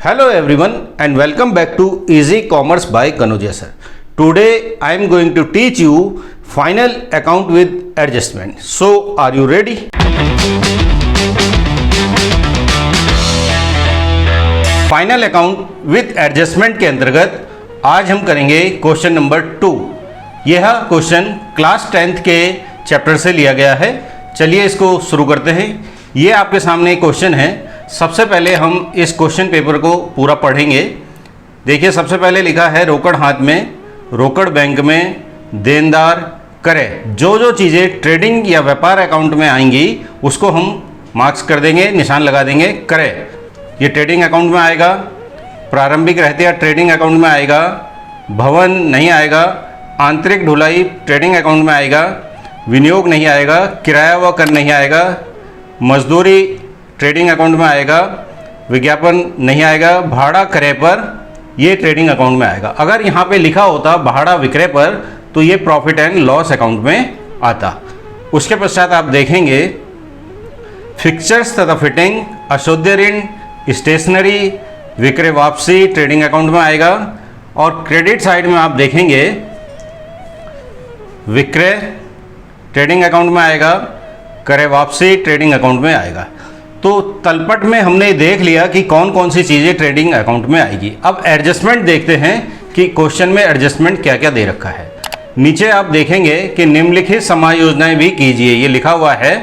Hello everyone and welcome back to Easy Commerce by Kanuja sir. Today I am going to teach you final account with adjustment. So are you ready? Final account with adjustment के अंतर्गत आज हम करेंगे question number 2। यह question class 10th के chapter से लिया गया है। चलिए इसको शुरू करते हैं। ये आपके सामने क्वेश्चन है। सबसे पहले हम इस क्वेश्चन पेपर को पूरा पढ़ेंगे। देखिए सबसे पहले लिखा है रोकड़ हाथ में, रोकड़ बैंक में, देनदार करे। जो जो चीज़ें ट्रेडिंग या व्यापार अकाउंट में आएंगी उसको हम मार्क्स कर देंगे, निशान लगा देंगे करे। ये ट्रेडिंग अकाउंट में आएगा, प्रारंभिक रहते या ट्रेडिंग अकाउंट में आएगा, भवन नहीं आएगा, आंतरिक ढुलाई ट्रेडिंग अकाउंट में आएगा, विनियोग नहीं आएगा, किराया व कर नहीं आएगा, मजदूरी ट्रेडिंग अकाउंट में आएगा, विज्ञापन नहीं आएगा, भाड़ा क्रय पर ये ट्रेडिंग अकाउंट में आएगा। अगर यहाँ पे लिखा होता भाड़ा विक्रय पर तो ये प्रॉफिट एंड लॉस अकाउंट में आता। उसके पश्चात आप देखेंगे फिक्चर्स तथा फिटिंग, अशुद्ध ऋण, स्टेशनरी, विक्रय वापसी ट्रेडिंग अकाउंट में आएगा। और क्रेडिट साइड में आप देखेंगे विक्रय ट्रेडिंग अकाउंट में आएगा, क्रय वापसी ट्रेडिंग अकाउंट में आएगा। तो तलपट में हमने देख लिया कि कौन कौन सी चीज़ें ट्रेडिंग अकाउंट में आएगी। अब एडजस्टमेंट देखते हैं कि क्वेश्चन में एडजस्टमेंट क्या क्या दे रखा है। नीचे आप देखेंगे कि निम्नलिखित समाज योजनाएं भी कीजिए। ये लिखा हुआ है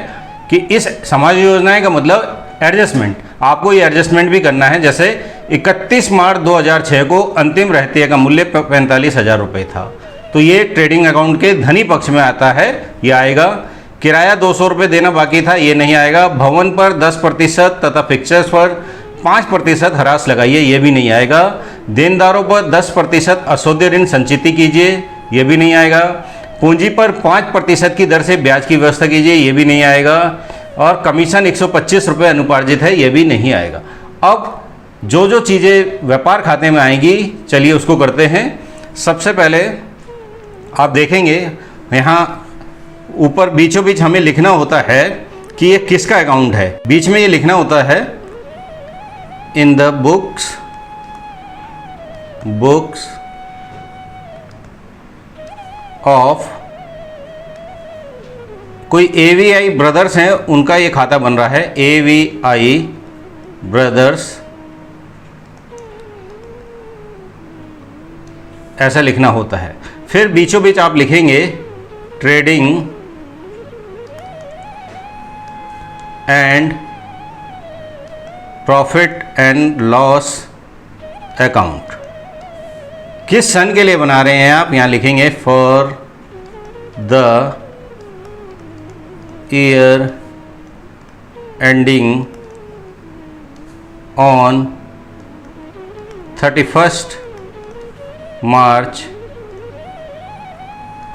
कि इस समाज योजनाएं का मतलब एडजस्टमेंट, आपको ये एडजस्टमेंट भी करना है। जैसे 31 मार्च 2006 को अंतिम रहतिया का मूल्य 45,000 रुपये था, तो ये ट्रेडिंग अकाउंट के धनी पक्ष में आता है, ये आएगा। किराया 200 रुपये देना बाकी था, ये नहीं आएगा। भवन पर 10% तथा फिक्चर्स पर 5% हरास लगाइए, ये भी नहीं आएगा। देनदारों पर 10% अशुद्ध ऋण संचिति कीजिए, ये भी नहीं आएगा। पूंजी पर 5% की दर से ब्याज की व्यवस्था कीजिए, ये भी नहीं आएगा। और कमीशन 125 रुपये अनुपार्जित है, ये भी नहीं आएगा। अब जो जो चीज़ें व्यापार खाते में आएंगी चलिए उसको करते हैं। सबसे पहले आप देखेंगे यहाँ ऊपर बीचों बीच हमें लिखना होता है कि ये किसका अकाउंट है। बीच में ये लिखना होता है इन द बुक्स ऑफ कोई AVI ब्रदर्स हैं, उनका ये खाता बन रहा है। AVI ब्रदर्स ऐसा लिखना होता है। फिर बीचों बीच आप लिखेंगे trading and profit and loss account. किस सन के लिए बना रहे हैं आप, यहाँ लिखेंगे for the year ending on 31 मार्च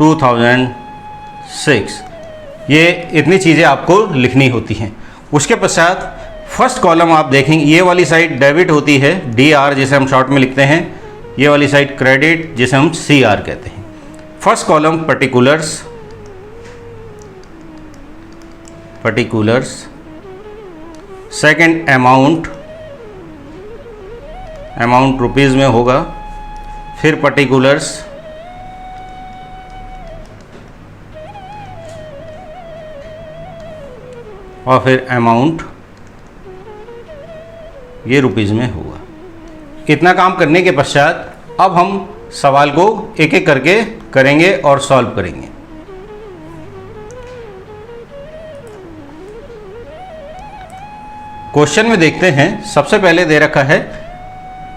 2006। ये इतनी चीज़ें आपको लिखनी होती हैं। उसके पश्चात फर्स्ट कॉलम आप देखेंगे, ये वाली साइड डेबिट होती है, DR जिसे हम शॉर्ट में लिखते हैं। ये वाली साइड क्रेडिट जिसे हम CR कहते हैं। First column particulars, second amount rupees में होगा, फिर पर्टिकुलर्स, और फिर अमाउंट ये रुपीज़ में होगा। इतना काम करने के पश्चात अब हम सवाल को एक एक करके करेंगे और सॉल्व करेंगे। क्वेश्चन में देखते हैं। सबसे पहले दे रखा है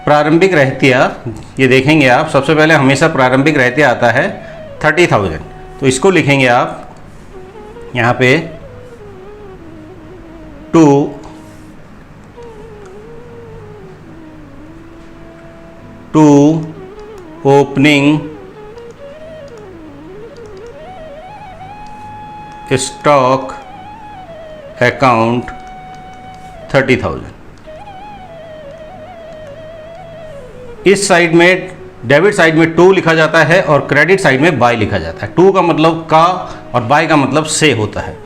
प्रारंभिक रहतिया। ये देखेंगे आप, सबसे पहले हमेशा प्रारंभिक रहतिया आता है 30,000, तो इसको लिखेंगे आप यहाँ पे टू ओपनिंग स्टॉक अकाउंट 30,000। इस साइड में डेबिट साइड में टू लिखा जाता है और क्रेडिट साइड में बाय लिखा जाता है। टू का मतलब का और बाय का मतलब से होता है।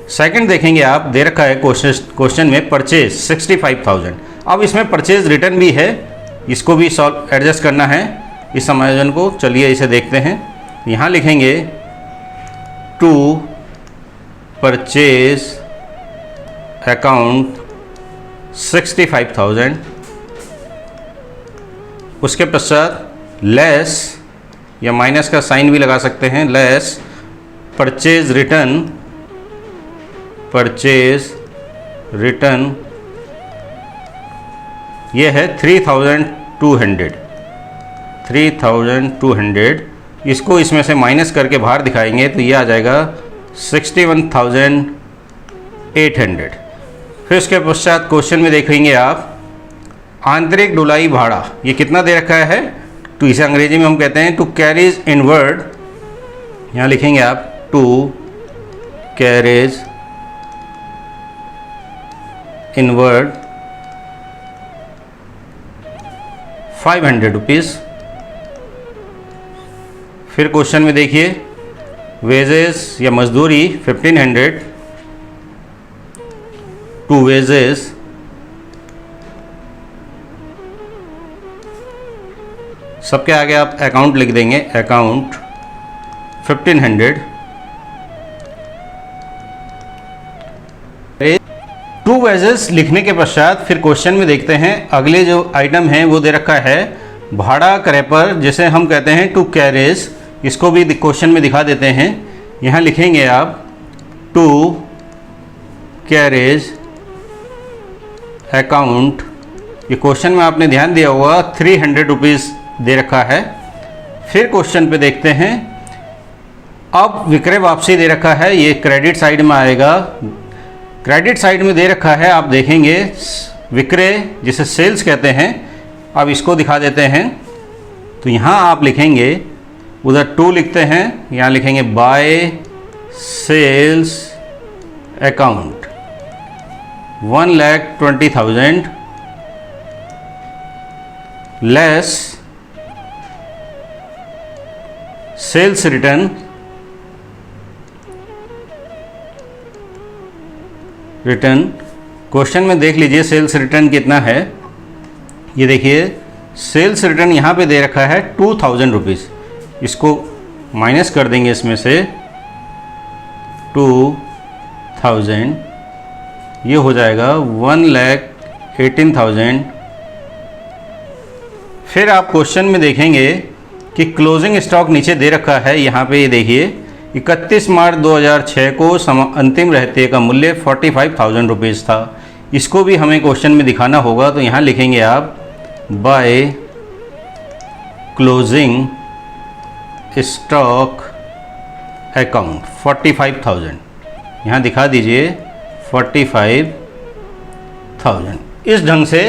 सेकंड देखेंगे आप, दे रखा है क्वेश्चन में परचेज 65,000। अब इसमें परचेज रिटर्न भी है, इसको भी सॉल्व एडजस्ट करना है इस समायोजन को। चलिए इसे देखते हैं। यहाँ लिखेंगे टू परचेज अकाउंट 65,000, उसके पश्चात लेस या माइनस का साइन भी लगा सकते हैं, लेस परचेज रिटर्न ये है 3,200। इसको इसमें से माइनस करके बाहर दिखाएंगे तो ये आ जाएगा 61,800। फिर उसके पश्चात क्वेश्चन में देखेंगे आप आंतरिक ढुलाई भाड़ा ये कितना दे रखा है, तो इसे अंग्रेजी में हम कहते हैं टू कैरीज इनवर्ड। यहाँ लिखेंगे आप टू कैरेज इनवर्ड 500 रुपीज़। फिर क्वेश्चन में देखिए वेजेस या मजदूरी 1500 टू वेजेस सबके आगे आप अकाउंट लिख देंगे, अकाउंट 1500 टू वेजेस लिखने के पश्चात फिर क्वेश्चन में देखते हैं अगले जो आइटम है वो दे रखा है भाड़ा क्रय पर, जिसे हम कहते हैं टू कैरेज। इसको भी क्वेश्चन में दिखा देते हैं। यहाँ लिखेंगे आप टू कैरेज अकाउंट, ये क्वेश्चन में आपने ध्यान दिया होगा 300 रुपीज़ दे रखा है। फिर क्वेश्चन पे देखते हैं अब विक्रय वापसी दे रखा है, ये क्रेडिट साइड में आएगा। क्रेडिट साइड में दे रखा है, आप देखेंगे विक्रय जिसे सेल्स कहते हैं। अब इसको दिखा देते हैं तो यहाँ आप लिखेंगे, उधर टू लिखते हैं, यहाँ लिखेंगे by sales account 1,20,000 less sales return question में देख लीजिए सेल्स रिटर्न कितना है। ये देखिए सेल्स रिटर्न यहाँ पे दे रखा है 2,000 रुपीज़। इसको माइनस कर देंगे इसमें से 2,000, ये हो जाएगा 1,18,000। फिर आप क्वेश्चन में देखेंगे कि क्लोजिंग स्टॉक नीचे दे रखा है। यहाँ पे ये देखिए 31 मार्च 2006 को अंतिम रहते का मूल्य 45,000 रुपीज़ था। इसको भी हमें क्वेश्चन में दिखाना होगा, तो यहाँ लिखेंगे आप बाय क्लोजिंग स्टॉक अकाउंट 45,000, यहाँ दिखा दीजिए 45,000। इस ढंग से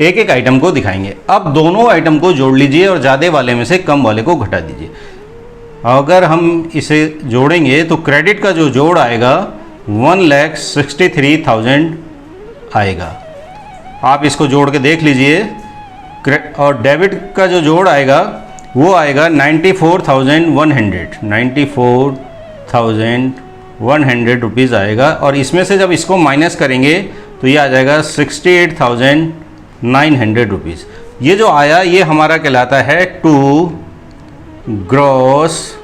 एक एक आइटम को दिखाएंगे। अब दोनों आइटम को जोड़ लीजिए और ज़्यादा वाले में से कम वाले को घटा दीजिए। अगर हम इसे जोड़ेंगे तो क्रेडिट का जो जोड़ आएगा 1,63,000 आएगा। आप इसको जोड़ के देख लीजिए। और डेबिट का जो जोड़ आएगा वो आएगा 94,100 रुपीज़ आएगा। और इसमें से जब इसको माइनस करेंगे तो ये आ जाएगा 68,900 रुपीज़। ये जो आया ये हमारा कहलाता है to gross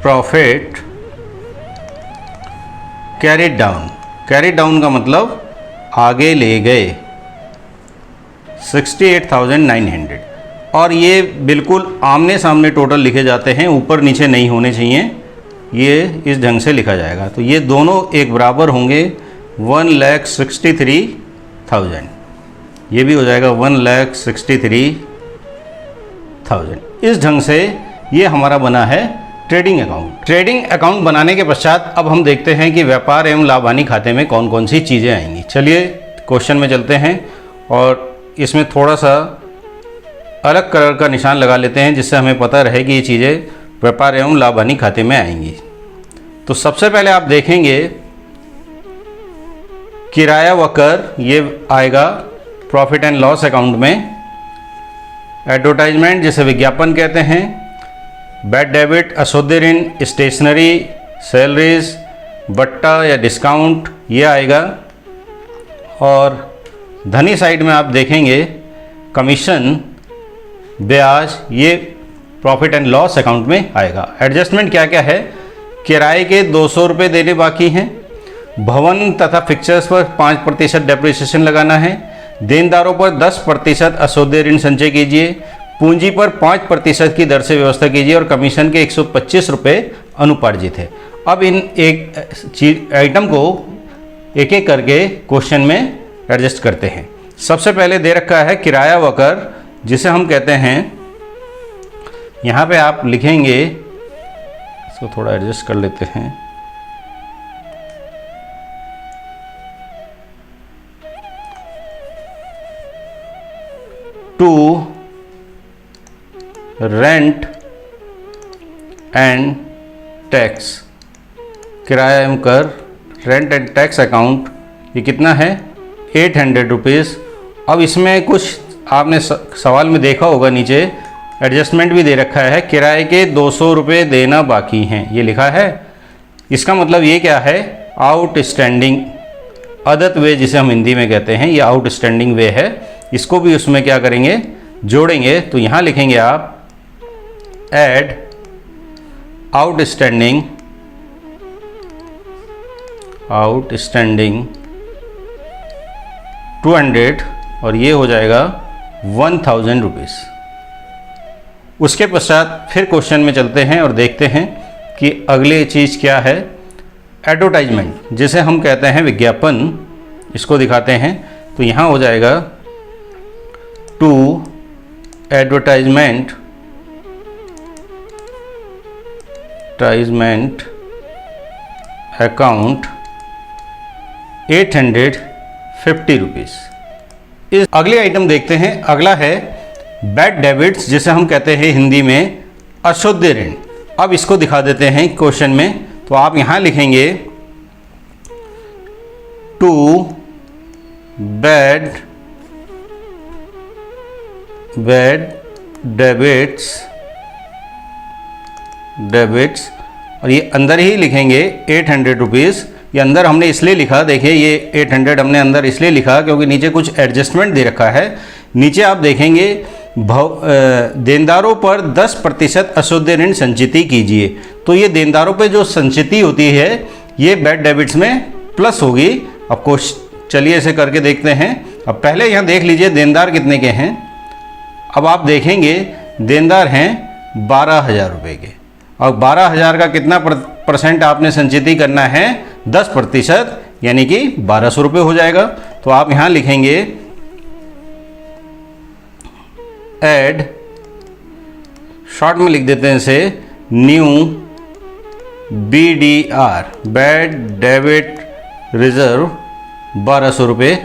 profit carried down. Carried down का मतलब आगे ले गए 68,900। और ये बिल्कुल आमने सामने टोटल लिखे जाते हैं, ऊपर नीचे नहीं होने चाहिए। ये इस ढंग से लिखा जाएगा तो ये दोनों एक बराबर होंगे 1,63,000। ये भी हो जाएगा 1,63,000। इस ढंग से ये हमारा बना है ट्रेडिंग अकाउंट। ट्रेडिंग अकाउंट बनाने के पश्चात अब हम देखते हैं कि व्यापार एवं लाभ हानि खाते में कौन कौन सी चीज़ें आएंगी। चलिए क्वेश्चन में चलते हैं और इसमें थोड़ा सा अलग कलर का निशान लगा लेते हैं जिससे हमें पता रहे कि ये चीज़ें व्यापार एवं लाभ हानि खाते में आएंगी। तो सबसे पहले आप देखेंगे किराया व कर, ये आएगा प्रॉफिट एंड लॉस अकाउंट में। एडवर्टाइजमेंट जिसे विज्ञापन कहते हैं। बैड डेबिट, अशुद्ध ऋण, स्टेशनरी, सैलरीज, बट्टा या डिस्काउंट ये आएगा। और धनी साइड में आप देखेंगे कमीशन, ब्याज, ये प्रॉफिट एंड लॉस अकाउंट में आएगा। एडजस्टमेंट क्या क्या है? किराए के 200 रुपये देने बाकी हैं, भवन तथा फिक्चर्स पर 5% डेप्रिसिएशन लगाना है, देनदारों पर 10% अशोध्य ऋण संचय कीजिए, पूंजी पर 5% की दर से व्यवस्था कीजिए और कमीशन के 125 रुपये अनुपार्जित है। अब इन एक आइटम को एक एक करके क्वेश्चन में एडजस्ट करते हैं। सबसे पहले दे रखा है किराया व कर, जिसे हम कहते हैं, यहाँ पे आप लिखेंगे, इसको थोड़ा एडजस्ट कर लेते हैं, टू रेंट एंड टैक्स, किराया एवं कर, रेंट एंड टैक्स अकाउंट, ये कितना है? 800 रुपीज़। अब इसमें कुछ आपने सवाल में देखा होगा, नीचे एडजस्टमेंट भी दे रखा है, किराए के 200 रुपये देना बाकी हैं, ये लिखा है। इसका मतलब ये क्या है? आउटस्टैंडिंग अदत वे, जिसे हम हिंदी में कहते हैं, ये आउटस्टैंडिंग वे है। इसको भी उसमें क्या करेंगे? जोड़ेंगे। तो यहाँ लिखेंगे आप ऐड आउटस्टैंडिंग 200 और ये हो जाएगा 1000 रुपीज़। उसके पश्चात फिर क्वेश्चन में चलते हैं और देखते हैं कि अगली चीज़ क्या है। एडवर्टाइजमेंट, जिसे हम कहते हैं विज्ञापन, इसको दिखाते हैं। तो यहाँ हो जाएगा टू एडवर्टाइजमेंट अकाउंट 850 रुपीज़। इस अगले आइटम देखते हैं। अगला है बैड डेबिट्स, जिसे हम कहते हैं हिंदी में अशुद्ध ऋण। अब इसको दिखा देते हैं क्वेश्चन में। तो आप यहाँ लिखेंगे टू बैड डेबिट्स और ये अंदर ही लिखेंगे 800 रुपीज़। ये अंदर हमने इसलिए लिखा, देखिए ये 800 हमने अंदर इसलिए लिखा क्योंकि नीचे कुछ एडजस्टमेंट दे रखा है। नीचे आप देखेंगे देनदारों पर 10% अशुद्ध ऋण संचिति कीजिए। तो ये देनदारों पे जो संचिति होती है ये बैड डेबिट्स में प्लस होगी। अब चलिए इसे करके देखते हैं। अब पहले यहाँ देख लीजिए देनदार कितने के हैं। अब आप देखेंगे देनदार हैं 12,000 रुपये के, और 12,000 का कितना परसेंट आपने संचिति करना है? 10%, यानी कि 1200 रुपये हो जाएगा। तो आप यहाँ लिखेंगे ऐड, शॉर्ट में लिख देते हैं इसे, new BDR bad debit reserve 1200 रुपये।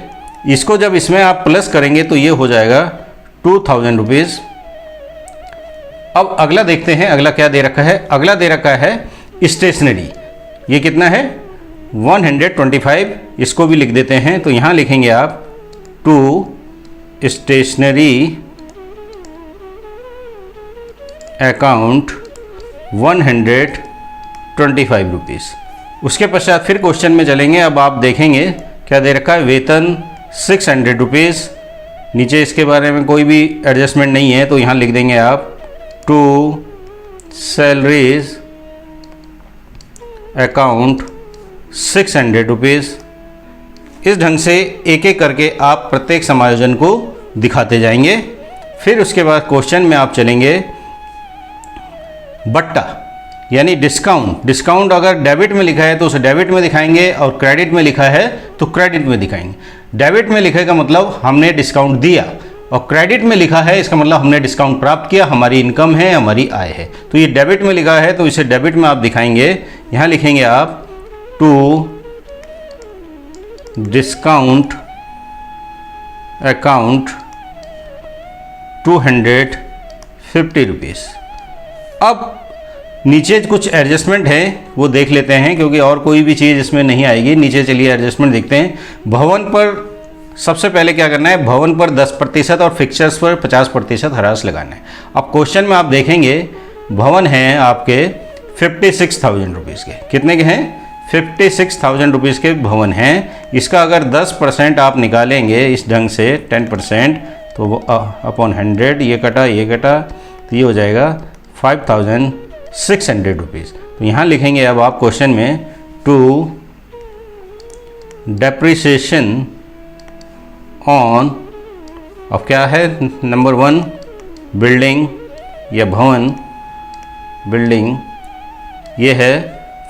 इसको जब इसमें आप प्लस करेंगे तो ये हो जाएगा 2000 रुपीज़। अब अगला देखते हैं, अगला क्या दे रखा है। अगला दे रखा है स्टेशनरी, ये कितना है? 125। इसको भी लिख देते हैं। तो यहाँ लिखेंगे आप टू स्टेशनरी अकाउंट 125 रुपीज़। उसके पश्चात फिर क्वेश्चन में चलेंगे। अब आप देखेंगे क्या दे रखा है? वेतन 600 रुपीज़। नीचे इसके बारे में कोई भी एडजस्टमेंट नहीं है, तो यहाँ लिख देंगे आप टू सैलरीज अकाउंट 600 रुपीज़। इस ढंग से एक एक करके आप प्रत्येक समायोजन को दिखाते जाएंगे। फिर उसके बाद क्वेश्चन में आप चलेंगे बट्टा यानी डिस्काउंट। डिस्काउंट अगर डेबिट में लिखा है तो उसे डेबिट में दिखाएंगे और क्रेडिट में लिखा है तो क्रेडिट में दिखाएंगे। डेबिट में लिखे का मतलब हमने डिस्काउंट दिया, और क्रेडिट में लिखा है इसका मतलब हमने डिस्काउंट प्राप्त किया, हमारी इनकम है, हमारी आय है। तो ये डेबिट में लिखा है तो इसे डेबिट में आप दिखाएंगे। यहाँ लिखेंगे आप टू डिस्काउंट अकाउंट 250 रुपीज़। अब नीचे कुछ एडजस्टमेंट है वो देख लेते हैं, क्योंकि और कोई भी चीज़ इसमें नहीं आएगी। नीचे चलिए एडजस्टमेंट देखते हैं। भवन पर सबसे पहले क्या करना है? भवन पर 10% और फिक्चर्स पर 50% हरास लगाना है। अब क्वेश्चन में आप देखेंगे भवन हैं आपके 56,000 रुपीज़ के। कितने के हैं? 56,000 रुपीज़ के भवन हैं। इसका अगर 10% आप निकालेंगे इस ढंग से 10%, तो वो अपॉन 100 ये कटा तो ये हो जाएगा 5,600 रुपीज़। तो यहाँ लिखेंगे अब आप क्वेश्चन में टू डेप्रिसिएशन ऑन, अब क्या है, नंबर 1 बिल्डिंग या भवन, बिल्डिंग ये है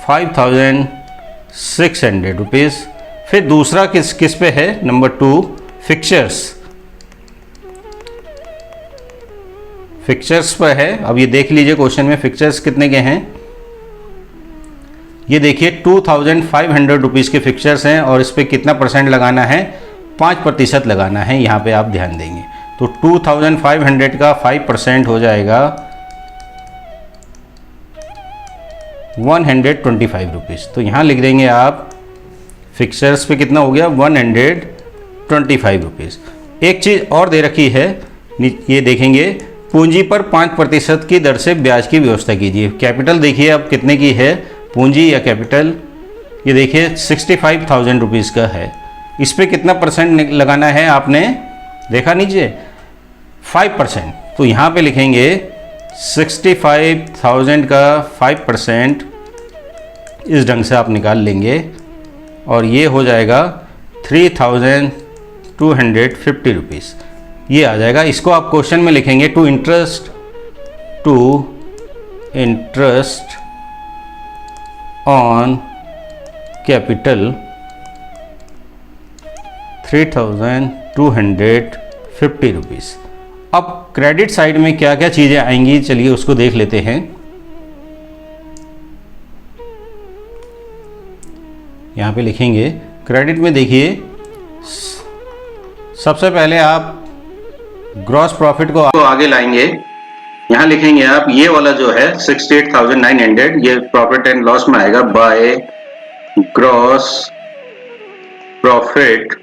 5,600 रुपीज़। फिर दूसरा किस पे है, नंबर 2 फिक्चर्स पर है। अब ये देख लीजिए क्वेश्चन में फिक्चर्स कितने के हैं, ये देखिए 2,500 रुपीज़ के फिक्चर्स हैं और इस पर कितना परसेंट लगाना है, 5% लगाना है। यहाँ पे आप ध्यान देंगे तो 2,500 का 5% हो जाएगा 125 रुपीज़। तो यहाँ लिख देंगे आप फिक्चर्स पे कितना हो गया, 125 रुपीज़। एक चीज़ और दे रखी है, ये देखेंगे पूंजी पर 5% की दर से ब्याज की व्यवस्था कीजिए। कैपिटल देखिए अब कितने की है, पूंजी या कैपिटल, ये देखिए 65,000 रुपीज़ का है। इस पे कितना परसेंट लगाना है आपने देखा नीचे, 5%। तो यहाँ पे लिखेंगे 65,000 का 5% इस ढंग से आप निकाल लेंगे और ये हो जाएगा 3,250 रुपीज़, ये आ जाएगा। इसको आप क्वेश्चन में लिखेंगे to interest on capital 3,250 rupees. अब क्रेडिट साइड में क्या क्या चीज़ें आएंगी, चलिए उसको देख लेते हैं। यहाँ पे लिखेंगे क्रेडिट में, देखिए सबसे पहले आप ग्रॉस प्रॉफिट को आगे लाएंगे। यहाँ लिखेंगे आप ये वाला जो है 68,900, ये प्रॉफिट एंड लॉस में आएगा बाय ग्रॉस प्रॉफिट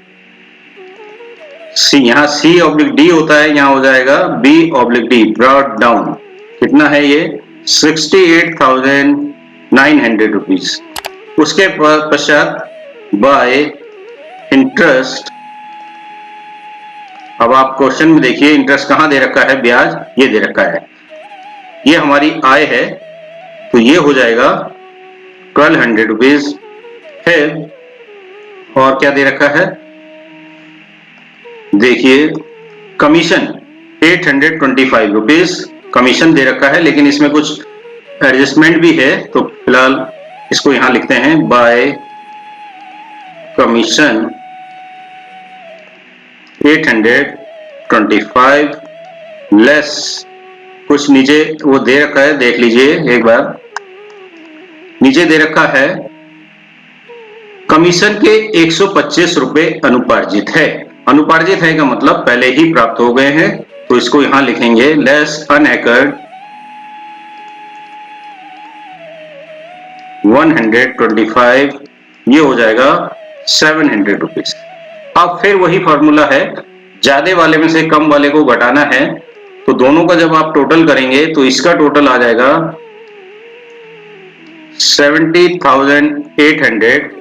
सी, यहाँ C/D होता है, यहाँ हो जाएगा B/D, ब्रॉड डाउन। कितना है ये, 68,900 रुपीज। उसके पश्चात बाय इंटरेस्ट, अब आप क्वेश्चन में देखिए इंटरेस्ट कहाँ दे रखा है, ब्याज ये दे रखा है, ये हमारी आय है तो ये हो जाएगा 1,200 रुपीज। फिर और क्या दे रखा है, देखिए कमीशन 825 रुपीज कमीशन दे रखा है, लेकिन इसमें कुछ एडजस्टमेंट भी है तो फिलहाल इसको यहां लिखते हैं बाय कमीशन 825 लेस, कुछ नीचे वो दे रखा है, देख लीजिए एक बार, नीचे दे रखा है कमीशन के 125 रुपए अनुपार्जित है। अनुपार्जित है का मतलब पहले ही प्राप्त हो गए हैं, तो इसको यहां लिखेंगे लेस अनएकर्ड 125, ये हो जाएगा 700 रुपीज। अब फिर वही फॉर्मूला है, ज्यादा वाले में से कम वाले को घटाना है, तो दोनों का जब आप टोटल करेंगे तो इसका टोटल आ जाएगा 70,800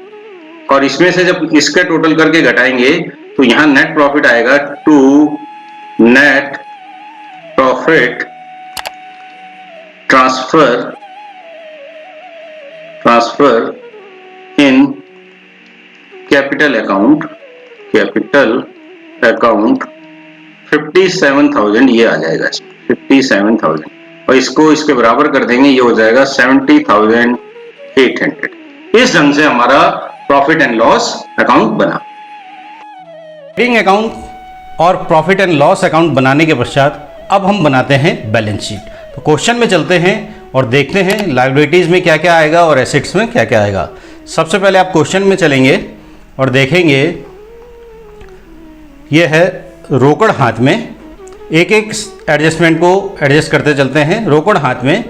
और इसमें से जब इसका टोटल करके घटाएंगे तो यहां नेट प्रॉफिट आएगा to net profit transfer in capital account 57,000, ये आ जाएगा 57,000 और इसको इसके बराबर कर देंगे, ये हो जाएगा 70,800। इस ढंग से हमारा प्रॉफिट एंड लॉस अकाउंट बना। ट्रेडिंग अकाउंट और प्रॉफिट एंड लॉस अकाउंट बनाने के पश्चात अब हम बनाते हैं बैलेंस शीट। तो क्वेश्चन में चलते हैं और देखते हैं लायबिलिटीज में क्या क्या आएगा और एसेट्स में क्या क्या आएगा। सबसे पहले आप क्वेश्चन में चलेंगे और देखेंगे यह है रोकड़ हाथ में, एक एक एडजस्टमेंट को एडजस्ट करते चलते हैं। रोकड़ हाथ में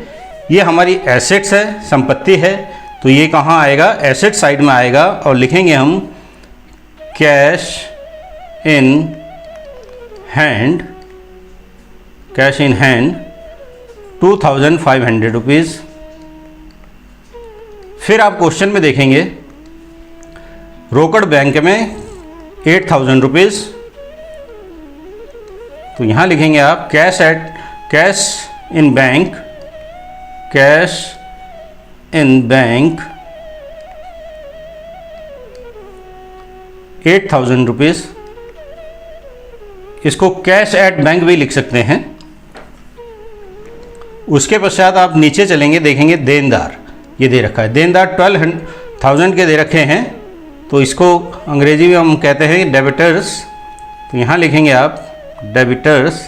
ये हमारी एसेट्स है, संपत्ति है, तो ये कहाँ आएगा, एसेट साइड में आएगा और लिखेंगे हम कैश इन हैंड 2,500 रुपीज़। फिर आप क्वेश्चन में देखेंगे रोकड़ बैंक में 8,000 रुपीज़। तो यहाँ लिखेंगे आप cash in bank, cash in bank 8,000 rupees. इसको कैश एट बैंक भी लिख सकते हैं। उसके पश्चात आप नीचे चलेंगे, देखेंगे देनदार, ये दे रखा है, देनदार 12,000 के दे रखे हैं, तो इसको अंग्रेजी में हम कहते हैं डेबिटर्स। तो यहाँ लिखेंगे आप डेबिटर्स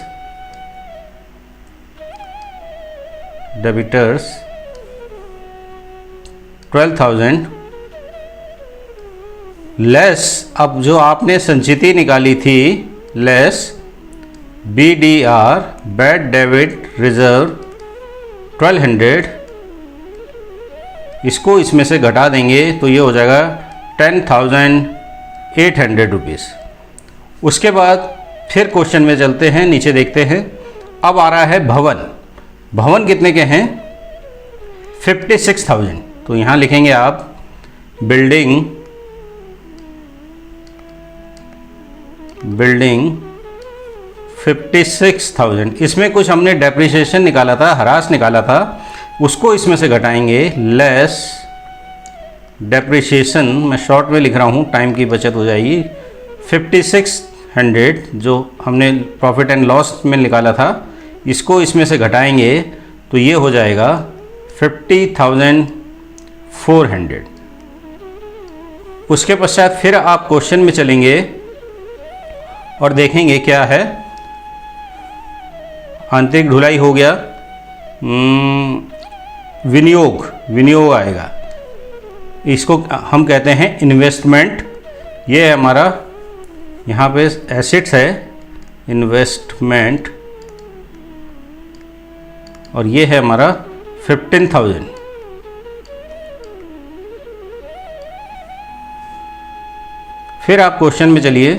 12,000 लेस, अब जो आपने संचिति निकाली थी, less BDR bad debit reserve 1200, इसको इसमें से घटा देंगे तो ये हो जाएगा 10,800 रुपीज़। उसके बाद फिर क्वेश्चन में चलते हैं, नीचे देखते हैं। अब आ रहा है भवन। भवन कितने के हैं? 56,000। तो यहाँ लिखेंगे आप बिल्डिंग 56,000। इसमें कुछ हमने डेप्रिसिएशन निकाला था, ह्रास निकाला था, उसको इसमें से घटाएंगे, लेस डेप्रिसिएशन, मैं शॉर्ट में लिख रहा हूँ, टाइम की बचत हो जाएगी। 5600 जो हमने प्रॉफिट एंड लॉस में निकाला था, इसको इसमें से घटाएंगे तो ये हो जाएगा 50,400। उसके पश्चात फिर आप क्वेश्चन में चलेंगे और देखेंगे क्या है। आंतरिक ढुलाई हो गया, विनियोग आएगा, इसको हम कहते हैं इन्वेस्टमेंट। ये है हमारा, यहाँ पे एसेट्स है इन्वेस्टमेंट, और ये है हमारा 15,000। फिर आप क्वेश्चन में चलिए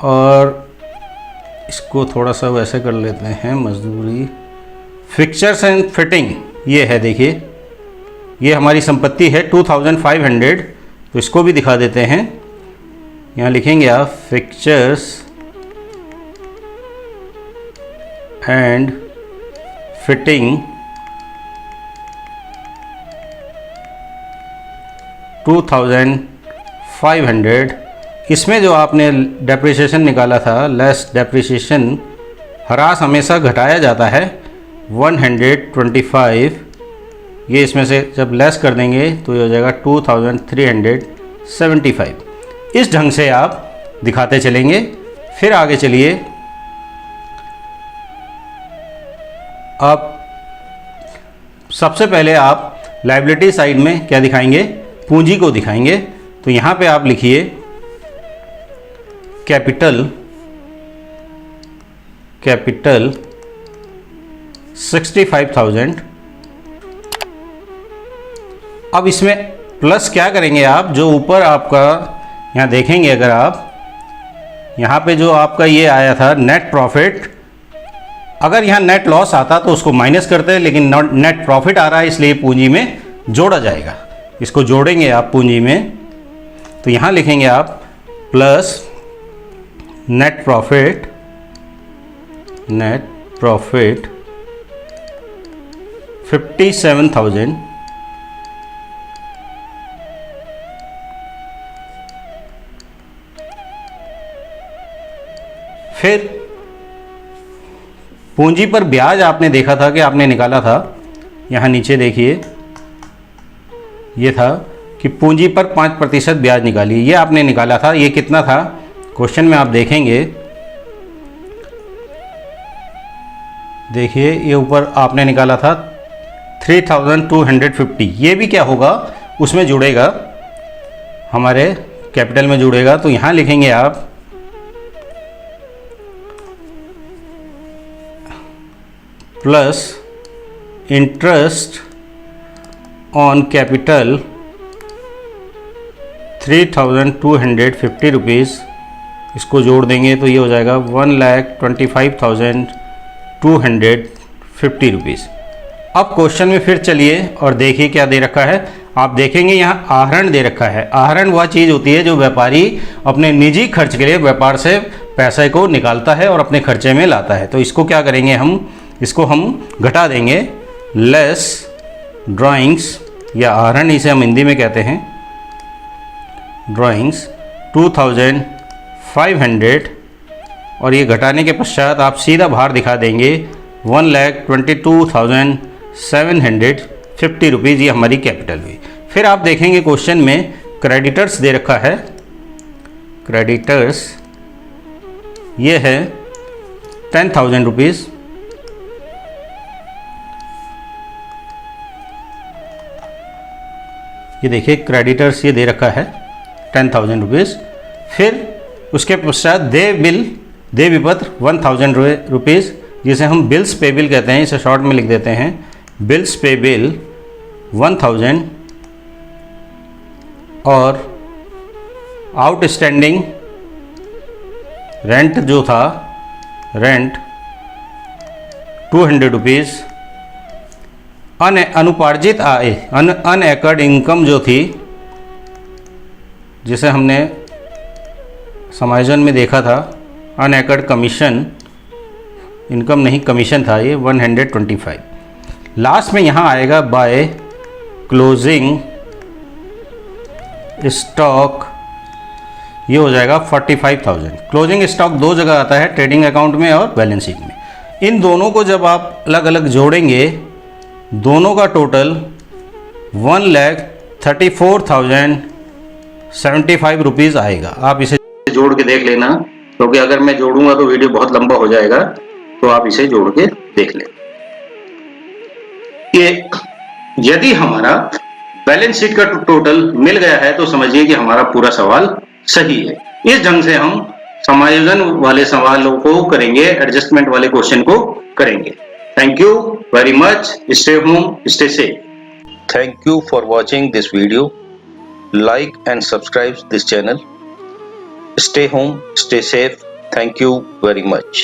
और इसको थोड़ा सा वैसे कर लेते हैं, मजदूरी, फिक्चर्स एंड फिटिंग, ये है, देखिए ये हमारी संपत्ति है 2,500। तो इसको भी दिखा देते हैं, यहाँ लिखेंगे आप फिक्चर्स एंड फिटिंग 2,500। इसमें जो आपने डेप्रिसिएशन निकाला था, लेस डेप्रिसिएशन, ह्रास हमेशा घटाया जाता है, 125, ये इसमें से जब लेस कर देंगे तो ये हो जाएगा 2,375। इस ढंग से आप दिखाते चलेंगे। फिर आगे चलिए, अब सबसे पहले आप लायबिलिटी साइड में क्या दिखाएंगे? पूंजी को दिखाएंगे। तो यहाँ पे आप लिखिए कैपिटल 65,000। अब इसमें प्लस क्या करेंगे आप, जो ऊपर आपका यहाँ देखेंगे, अगर आप यहाँ पे जो आपका ये आया था नेट प्रॉफिट, अगर यहाँ नेट लॉस आता तो उसको माइनस करते हैं, लेकिन नेट प्रॉफिट आ रहा है इसलिए पूंजी में जोड़ा जाएगा। इसको जोड़ेंगे आप पूंजी में, तो यहाँ लिखेंगे आप प्लस नेट प्रॉफिट 57,000। फिर पूंजी पर ब्याज आपने देखा था कि आपने निकाला था, यहाँ नीचे देखिए, ये था कि पूंजी पर 5% ब्याज निकालिए, ये आपने निकाला था। ये कितना था? क्वेश्चन में आप देखेंगे, देखिए ये ऊपर आपने निकाला था 3,250। ये भी क्या होगा, उसमें जुड़ेगा, हमारे कैपिटल में जुड़ेगा। तो यहाँ लिखेंगे आप plus interest on capital 3,250 rupees, इसको जोड़ देंगे तो ये हो जाएगा 1,25,250 रुपीज़। अब क्वेश्चन में फिर चलिए और देखिए क्या दे रखा है। आप देखेंगे यहाँ आहरण दे रखा है। आहरण वह चीज़ होती है जो व्यापारी अपने निजी खर्च के लिए व्यापार से पैसे को निकालता है और अपने खर्चे में लाता है। तो इसको क्या करेंगे हम, इसको हम घटा देंगे। लेस ड्राइंग्स या आहरण इसे हम हिंदी में कहते हैं, ड्राइंग्स 2500, और ये घटाने के पश्चात आप सीधा बाहर दिखा देंगे 1,22,750 रुपीज़, ये हमारी कैपिटल हुई। फिर आप देखेंगे क्वेश्चन में क्रेडिटर्स दे रखा है। क्रेडिटर्स ये है 10,000 रुपीज़। ये देखिए क्रेडिटर्स ये दे रखा है 10,000 रुपीज़। फिर उसके पश्चात देय विपत्र 1,000 रुपीज़, जिसे हम बिल्स पे बिल कहते हैं, इसे शॉर्ट में लिख देते हैं बिल्स पे बिल 1,000, और आउटस्टैंडिंग रेंट जो था, रेंट 200 रुपीज़। अनुपार्जित आय, अनएकर्ड इनकम जो थी, जिसे हमने समायोजन में देखा था, अनएकर्ड कमीशन, इनकम नहीं कमीशन था, ये 125। लास्ट में यहाँ आएगा बाय क्लोजिंग स्टॉक, ये हो जाएगा 45,000। क्लोजिंग स्टॉक दो जगह आता है, ट्रेडिंग अकाउंट में और बैलेंस शीट में। इन दोनों को जब आप अलग अलग जोड़ेंगे, दोनों का टोटल 1,34,075 रुपीज़ आएगा। आप इसे जोड़ के देख लेना, क्योंकि अगर मैं जोड़ूंगा तो वीडियो बहुत लंबा हो जाएगा, तो आप इसे जोड़ के देख लें। ये यदि हमारा बैलेंस शीट का टोटल मिल गया है तो समझिए कि हमारा पूरा सवाल सही है। इस ढंग से हम समायोजन वाले सवालों को करेंगे, एडजस्टमेंट वाले क्वेश्चन को करेंगे। Thank you very much. Stay home, stay safe. Thank you for watching this video. Like and subscribe this channel. Stay home, stay safe. Thank you very much.